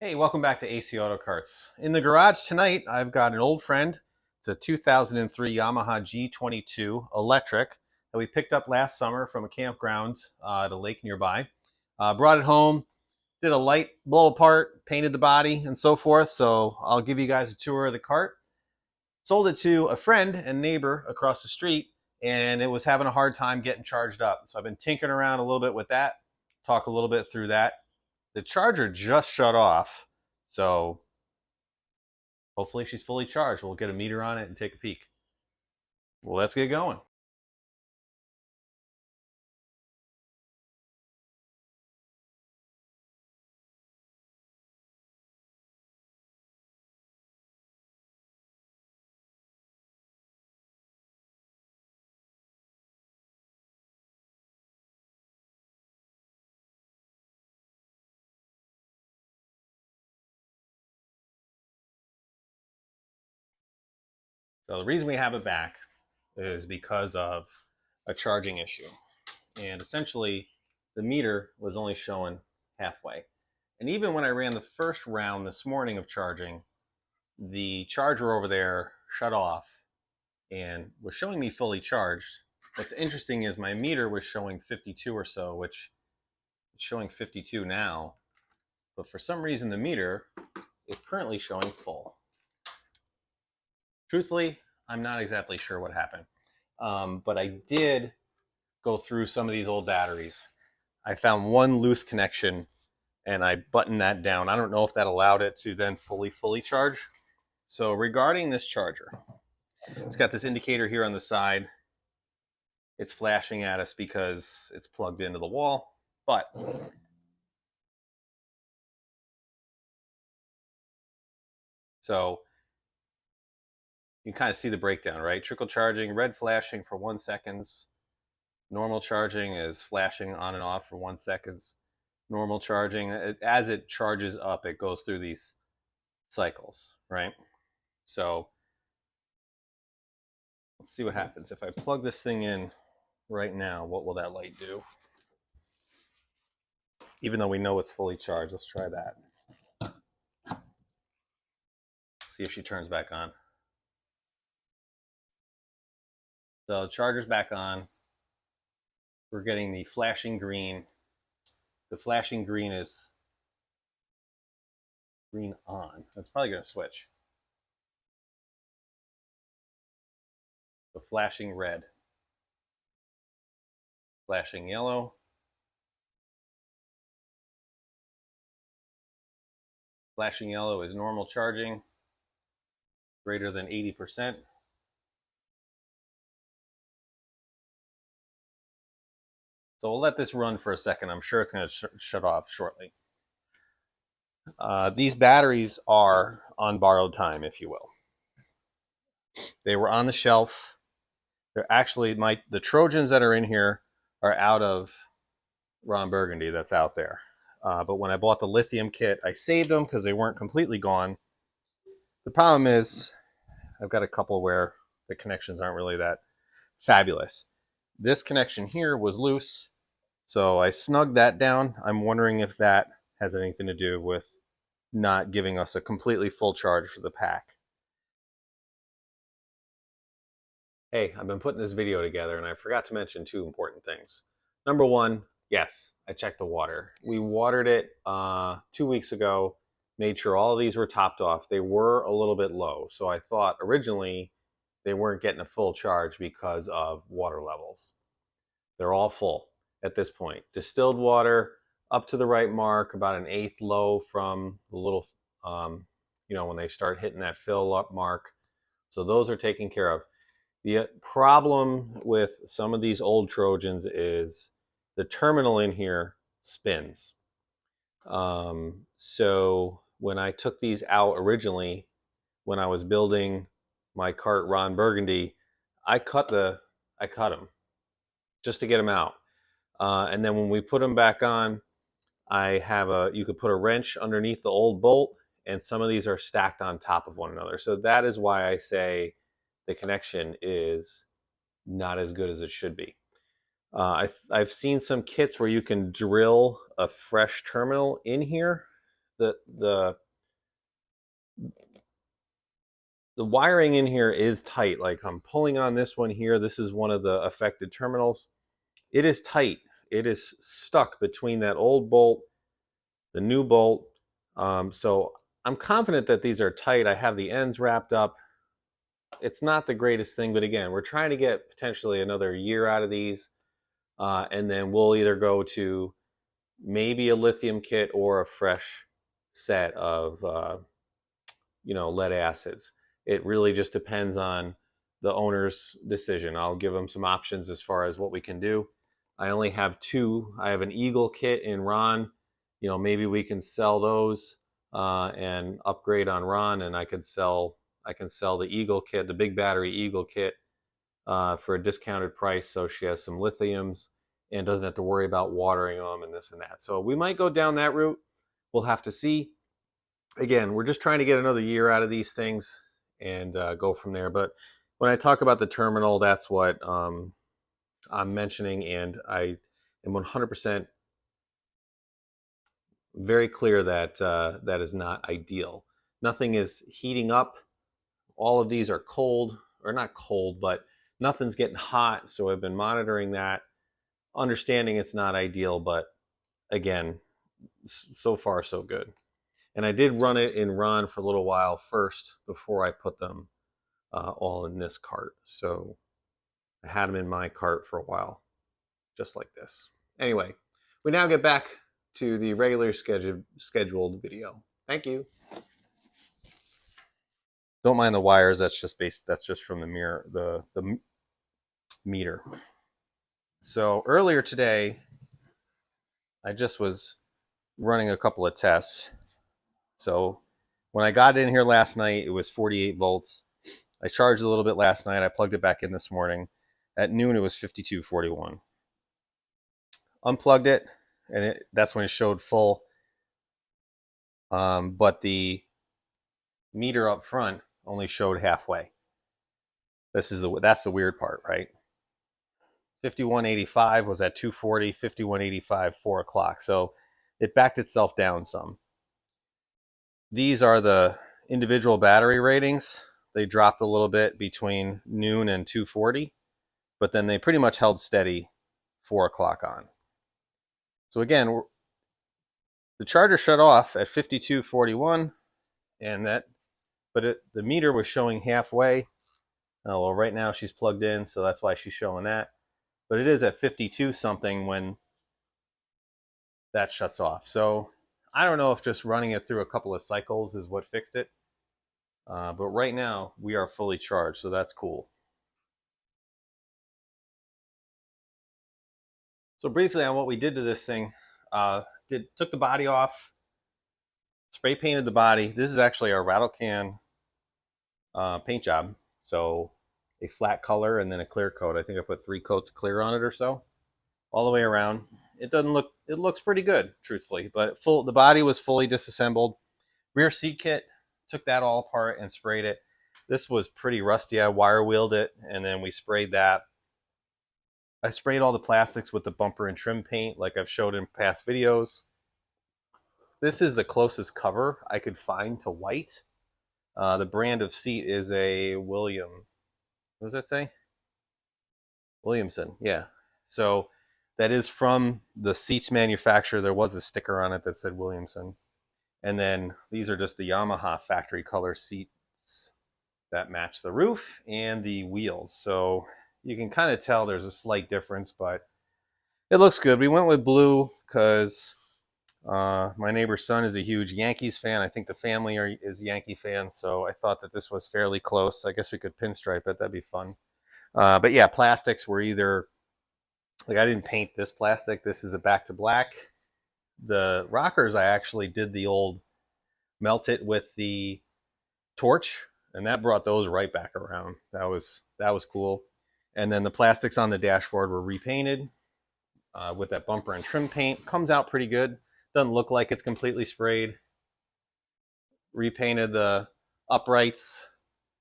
Hey, welcome back to AC Auto Carts. In the garage tonight, I've got an old friend. It's a 2003 Yamaha G22 electric that we picked up last summer from a campground at a lake nearby. Brought it home, did a light blow apart, painted the body, and so forth. So I'll give you guys a tour of the cart. Sold it to a friend and neighbor across the street, and it was having a hard time getting charged up. So I've been tinkering around a little bit with that, talk a little bit through that. The charger just shut off, so hopefully she's fully charged. We'll get a meter on it and take a peek. Well, let's get going. So the reason we have it back is because of a charging issue. And essentially, the meter was only showing halfway. And even when I ran the first round this morning of charging, the charger over there shut off and was showing me fully charged. What's interesting is my meter was showing 52 or so, which is showing 52 now. But for some reason, the meter is currently showing full. Truthfully, I'm not exactly sure what happened. But I did go through some of these old batteries. I found one loose connection and I buttoned that down. I don't know if that allowed it to then fully charge. So regarding this charger, it's got this indicator here on the side. It's flashing at us because it's plugged into the wall, but so you can kind of see the breakdown, right? Trickle charging, red flashing for 1 second. Normal charging is flashing on and off for 1 second. Normal charging, as it charges up, it goes through these cycles, right? So let's see what happens. If I plug this thing in right now, what will that light do? Even though we know it's fully charged, let's try that. See if she turns back on. So the charger's back on. We're getting the flashing green. The flashing green is green on. That's probably going to switch. The flashing red. Flashing yellow. Flashing yellow is normal charging, greater than 80%. So we'll let this run for a second. I'm sure it's going to shut off shortly. These batteries are on borrowed time, if you will. They were on the shelf. They're actually, the Trojans that are in here are out of Ron Burgundy that's out there. But when I bought the lithium kit, I saved them because they weren't completely gone. The problem is I've got a couple where the connections aren't really that fabulous. This connection here was loose, so I snugged that down. I'm wondering if that has anything to do with not giving us a completely full charge for the pack. Hey, I've been putting this video together and I forgot to mention two important things. Number one, yes, I checked the water. We watered it 2 weeks ago, made sure all of these were topped off. They were a little bit low, so I thought originally they weren't getting a full charge because of water levels. They're all full at this point. Distilled water up to the right mark, about an eighth low from the little, when they start hitting that fill up mark. So those are taken care of. The problem with some of these old Trojans is the terminal in here spins. So when I took these out originally, when I was building my cart Ron Burgundy, I cut them just to get them out. And then when we put them back on, you could put a wrench underneath the old bolt, and some of these are stacked on top of one another. So that is why I say the connection is not as good as it should be. I've seen some kits where you can drill a fresh terminal in here. the wiring in here is tight. Like I'm pulling on this one here. This is one of the affected terminals. It is tight. It is stuck between that old bolt, the new bolt. So I'm confident that these are tight. I have the ends wrapped up. It's not the greatest thing, but again, we're trying to get potentially another year out of these. And then we'll either go to maybe a lithium kit or a fresh set of lead acids. It really just depends on the owner's decision. I'll give them some options as far as what we can do. I only have two. I have an Eagle kit in Ron. Maybe we can sell those and upgrade on Ron, and I can sell the Eagle kit, the big battery Eagle kit, for a discounted price. So she has some lithiums and doesn't have to worry about watering them and this and that. So we might go down that route. We'll have to see. Again, we're just trying to get another year out of these things and go from there. But when I talk about the terminal, that's what I'm mentioning, and I am 100% very clear that that is not ideal. Nothing is heating up. All of these are cold, or not cold, but nothing's getting hot. So I've been monitoring that, understanding it's not ideal, but again, so far so good. And I did run it in Ron for a little while first before I put them all in this cart. So I had them in my cart for a while, just like this. Anyway, we now get back to the regular scheduled video. Thank you. Don't mind the wires. That's just from the mirror, the meter. So earlier today, I just was running a couple of tests. So when I got in here last night, it was 48 volts. I charged a little bit last night. I plugged it back in this morning. At noon, it was 5241. Unplugged it, and that's when it showed full. But the meter up front only showed halfway. That's the weird part, right? 5185 was at 240, 5185, 4 o'clock. So it backed itself down some. These are the individual battery ratings. They dropped a little bit between noon and 240, but then they pretty much held steady 4 o'clock on. So again, the charger shut off at 5241, and the meter was showing halfway. Well, right now she's plugged in, so that's why she's showing that. But it is at 52 something when that shuts off. So I don't know if just running it through a couple of cycles is what fixed it. But right now we are fully charged, so that's cool. So briefly on what we did to this thing, took the body off, spray painted the body. This is actually our rattle can paint job. So a flat color and then a clear coat. I think I put 3 coats of clear on it or so, all the way around. It looks pretty good, truthfully, but the body was fully disassembled. Rear seat kit, took that all apart and sprayed it. This was pretty rusty. I wire wheeled it, and then we sprayed that. I sprayed all the plastics with the bumper and trim paint like I've showed in past videos. This is the closest cover I could find to white. The brand of seat is a what does that say? Williamson, yeah. So that is from the seats manufacturer. There was a sticker on it that said Williamson. And then these are just the Yamaha factory color seats that match the roof and the wheels. So you can kind of tell there's a slight difference, but it looks good. We went with blue because my neighbor's son is a huge Yankees fan. I think the family is Yankee fans, so I thought that this was fairly close. I guess we could pinstripe it. That'd be fun. But yeah, plastics were either, like I didn't paint this plastic. This is a back to black. The rockers, I actually did the old melt it with the torch, and that brought those right back around. That was cool. And then the plastics on the dashboard were repainted with that bumper and trim paint. Comes out pretty good. Doesn't look like it's completely sprayed. Repainted the uprights.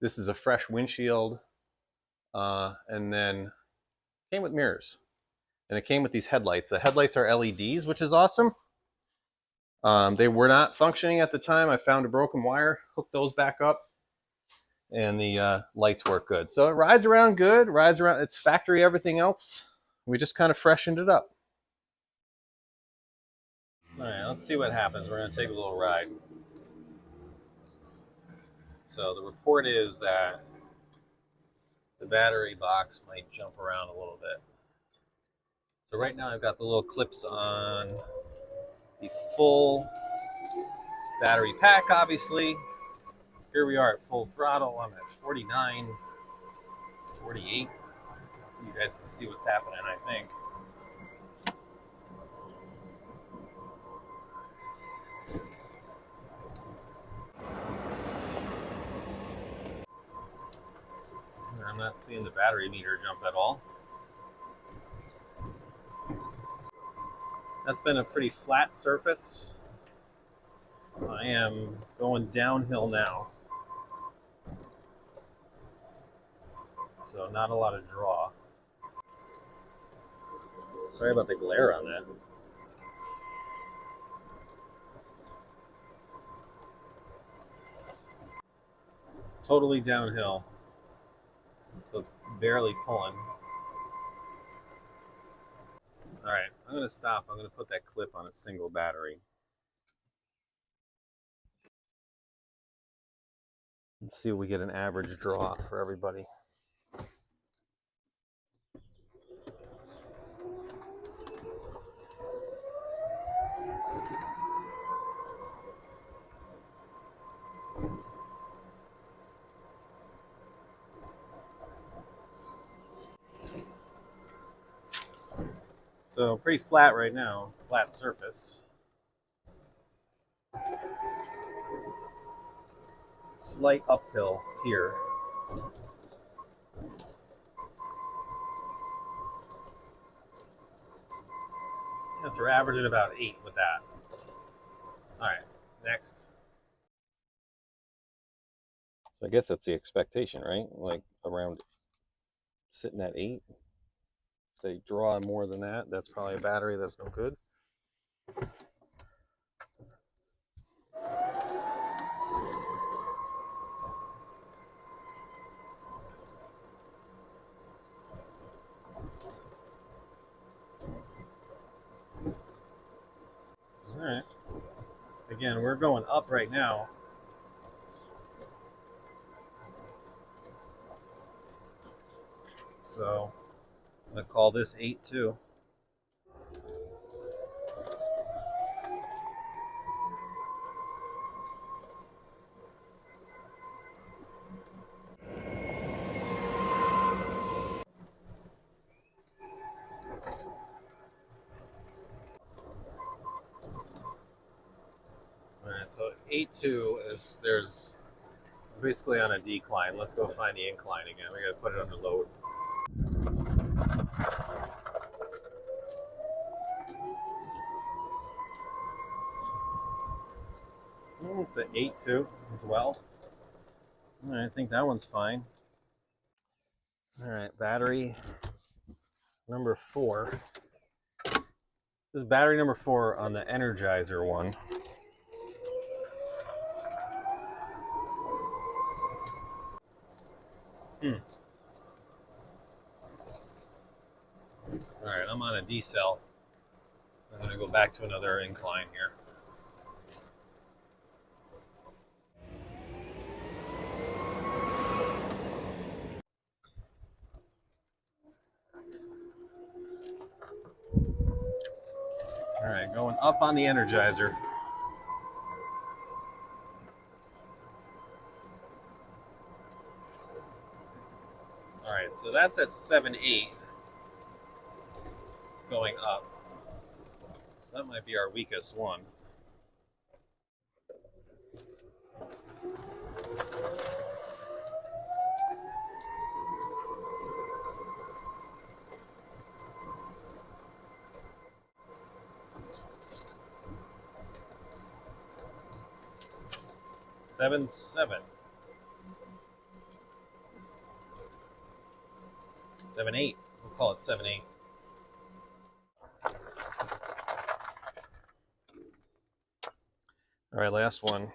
This is a fresh windshield. And then came with mirrors. And it came with these headlights. The headlights are LEDs, which is awesome. They were not functioning at the time. I found a broken wire, hooked those back up, and the lights work good. So it rides around good, rides around. It's factory everything else. We just kind of freshened it up. All right, let's see what happens. We're going to take a little ride. So the report is that the battery box might jump around a little bit. So right now I've got the little clips on the full battery pack, obviously. Here we are at full throttle. I'm at 49, 48. You guys can see what's happening, I think. I'm not seeing the battery meter jump at all. That's been a pretty flat surface. I am going downhill now. So not a lot of draw. Sorry about the glare on that. Totally downhill. So it's barely pulling. All right, I'm going to stop. I'm going to put that clip on a single battery. Let's see if we get an average draw for everybody. So pretty flat right now, flat surface. Slight uphill here. Yes, we're averaging about 8 with that. All right, next. I guess that's the expectation, right? Like around sitting at 8. If they draw more than that, that's probably a battery that's no good. All right. Again, we're going up right now. So I'm going to call this 8 too. All right, so 8.2 is there's basically on a decline. Let's go find the incline again. We got to put it under load. It's an 8.2 as well. All right, I think that one's fine. All right, battery number 4. This is battery number 4 on the Energizer one. All right, I'm on a decel. I'm going to go back to another incline here. All right, going up on the Energizer. All right, so that's at 7.8 going up. So that might be our weakest one. Seven. 7.8. We'll call it 7.8. All right, last one.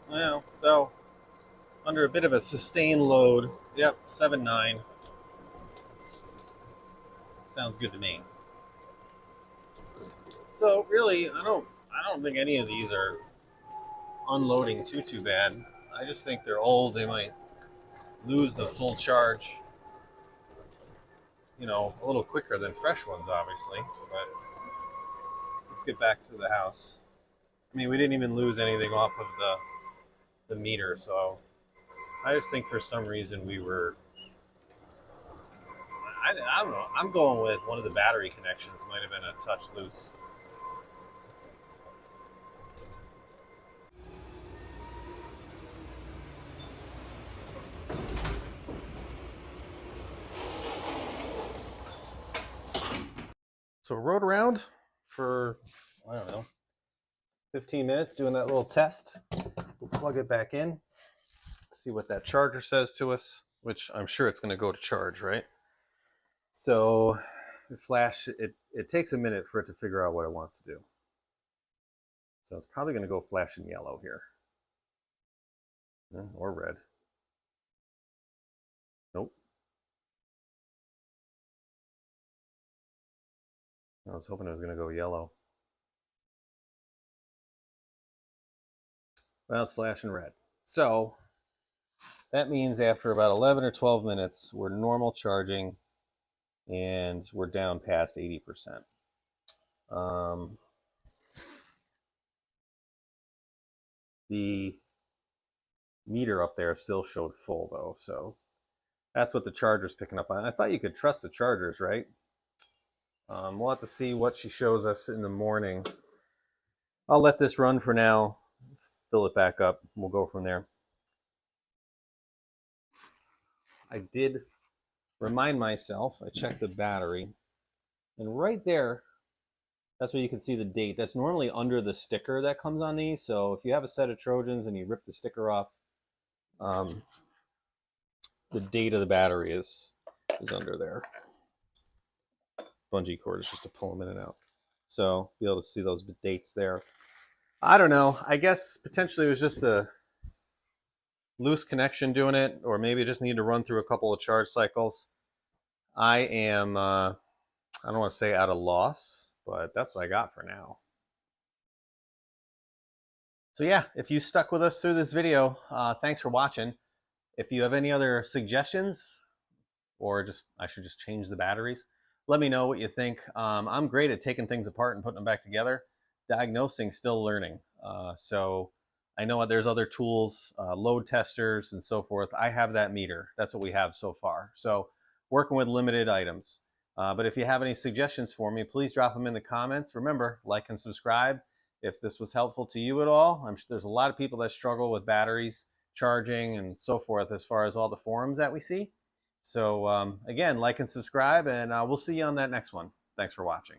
Well, so under a bit of a sustained load, yep, 7.9. Sounds good to me. So really, I don't think any of these are unloading too bad. I just think they're old. They might lose the full charge, a little quicker than fresh ones, obviously. But let's get back to the house. I mean, we didn't even lose anything off of the meter, so I just think for some reason we were. I don't know. I'm going with one of the battery connections might have been a touch loose. So rode around for, I don't know, 15 minutes doing that little test. We'll plug it back in, see what that charger says to us, which I'm sure it's going to go to charge, right? So it takes a minute for it to figure out what it wants to do. So it's probably going to go flashing yellow here. Or red. Nope. I was hoping it was going to go yellow. Well, it's flashing red. So that means after about 11 or 12 minutes, we're normal charging and we're down past 80%. The meter up there still showed full though, so that's what the charger's picking up on. I thought you could trust the chargers, right? We'll have to see what she shows us in the morning. I'll let this run for now, fill it back up, and we'll go from there. I did remind myself, I checked the battery, and right there, that's where you can see the date. That's normally under the sticker that comes on these, so if you have a set of Trojans and you rip the sticker off, the date of the battery is under there. Bungee cord is just to pull them in and out. So be able to see those dates there. I don't know. I guess potentially it was just the loose connection doing it, or maybe it just need to run through a couple of charge cycles. I am, I don't want to say at a loss, but that's what I got for now. So yeah, if you stuck with us through this video, thanks for watching. If you have any other suggestions, or just I should just change the batteries, let me know what you think. I'm great at taking things apart and putting them back together. Diagnosing, still learning. So I know there's other tools, load testers and so forth. I have that meter. That's what we have so far. So working with limited items. But if you have any suggestions for me, please drop them in the comments. Remember, like and subscribe. If this was helpful to you at all, I'm sure there's a lot of people that struggle with batteries, charging, and so forth as far as all the forums that we see. So again, like and subscribe, and we'll see you on that next one. Thanks for watching.